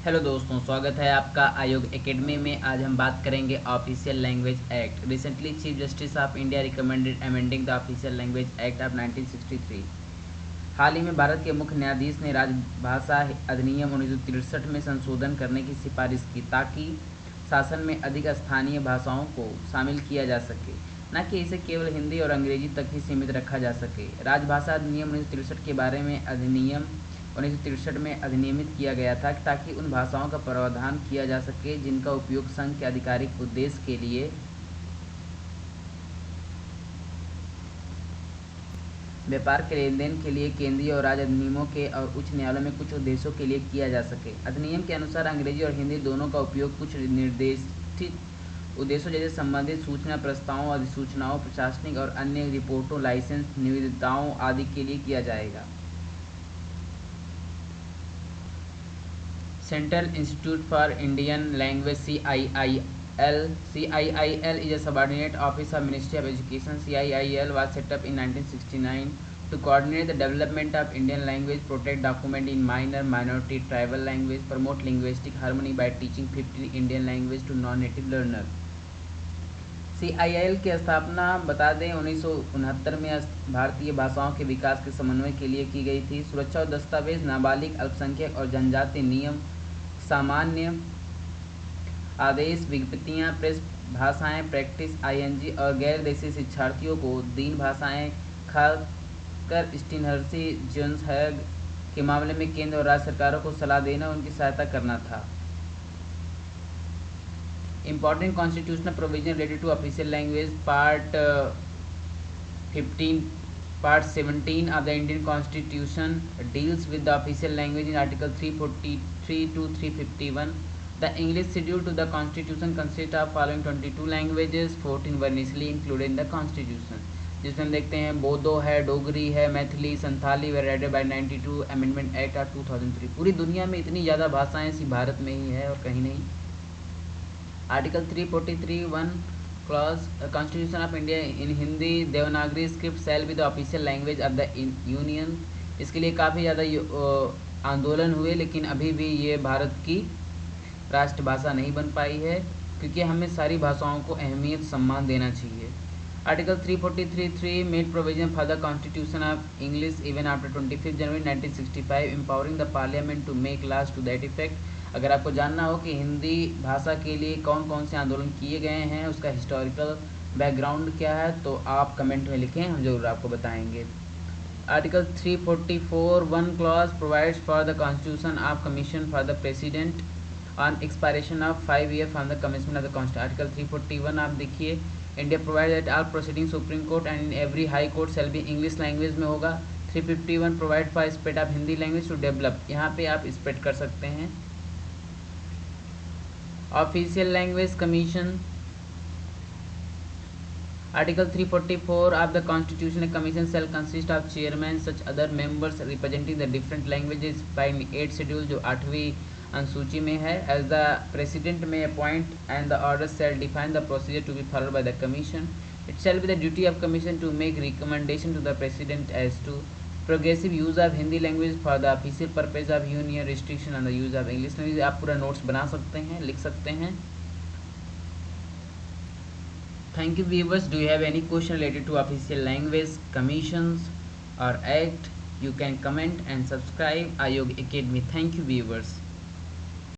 Hello दोस्तों, स्वागत है आपका आयोग एकेडमी में। आज हम बात करेंगे official language act. Recently chief justice of India recommended amending the official language act of 1963। हाल ही में भारत के मुख्य न्यायाधीश ने राजभाषा अधिनियम 1963 में संशोधन करने की सिफारिश की ताकि शासन में अधिक स्थानीय भाषाओं को शामिल किया जा सके, न कि इसे केवल हिंदी और अंग्रेजी तक ही सीमित रखा जा सके। राजभाषा अधिनियम 1963 के बारे में अधिनियम 1963 में अधिनियमित किया गया था ताकि उन भाषाओं का प्रावधान किया जा सके जिनका उपयोग संघ के आधिकारिक उद्देश्य के लिए, व्यापार के लेन देन के लिए, केंद्रीय और राज्य अधिनियमों के और उच्च न्यायालयों में कुछ उद्देश्यों के लिए किया जा सके। अधिनियम के अनुसार अंग्रेजी और हिंदी दोनों का उपयोग कुछ निर्दिष्ट उद्देश्यों जैसे संबंधित सूचना प्रस्तावों, अधिसूचनाओं, प्रशासनिक और अन्य रिपोर्टों, लाइसेंस, निविदाओं आदि के लिए किया जाएगा। Central Institute for Indian Language CIIL is a subordinate office of Ministry of Education. CIIL was set up in 1969 to coordinate the development of Indian language, protect document in minor, minority, tribal language, promote linguistic harmony by teaching 15 Indian language to non-native learner. CIIL की स्थापना बता दें 1969 में भारतीय भाषाओं के विकास के समन्वय के लिए की गई थी। सुरक्षा और दस्तावेज, नाबालिग, अल्पसंख्यक और जनजातीय नियम, सामान्य आदेश, विज्ञप्तियाँ, प्रेस भाषाएं, प्रैक्टिस, ING और गैर देशी शिक्षार्थियों को दीन भाषाएं, खासकर स्टीनहर्सी जोन्स हैग के मामले में केंद्र और राज्य सरकारों को सलाह देना, उनकी सहायता करना था। Important constitutional provision related to official language, Part 17 of the Indian Constitution deals with the official language in Article 343 to 351. The English schedule to the Constitution consists of following 22 languages, 14 were initially included in the Constitution, जिसमें हम देखते हैं बोडो है, डोगरी है, Maithili, Santhali were added by 92 Amendment Act of 2003। पूरी दुनिया में इतनी ज़्यादा भाषाएं सिर्फ भारत में ही है और कहीं नहीं। Article 343(1) clause constitution of India in Hindi Devanagari script shall be the official language of the union. इसके लिए काफ़ी ज़्यादा आंदोलन हुए, लेकिन अभी भी ये भारत की राष्ट्रभाषा नहीं बन पाई है, क्योंकि हमें सारी भाषाओं को अहमियत सम्मान देना चाहिए। Article 343(3) made provision for the constitution of English even after 25 January 1965, empowering the parliament to make laws to that effect. अगर आपको जानना हो कि हिंदी भाषा के लिए कौन कौन से आंदोलन किए गए हैं, उसका हिस्टोरिकल बैकग्राउंड क्या है, तो आप कमेंट में लिखें, हम जरूर आपको बताएंगे। Article 344(1) clause provides for the constitution of commission for the president on expiration of 5 year from the commencement of the constitution. Article 341 आप देखिए, India provide that all proceeding supreme court and in every high court shall be English language में होगा। 351 provide for spread of Hindi language to develop. यहाँ पे आप spread कर सकते हैं। Official language commission, article 344 of the Constitution, a commission shall consist of chairman, such other members representing the different languages by 8 schedule जो 8वीं अनुसूची में है। As the president may appoint and the orders shall define the procedure to be followed by the commission. It shall be the duty of commission to make recommendation to the president as to progressive use of Hindi language for the official purpose of union, restriction on the use of English language. आप पूरा notes बना सकते हैं, लिख सकते हैं। Thank you viewers. Do you have any question related to official language commissions और act? You can comment and subscribe Aayog academy. Thank you viewers.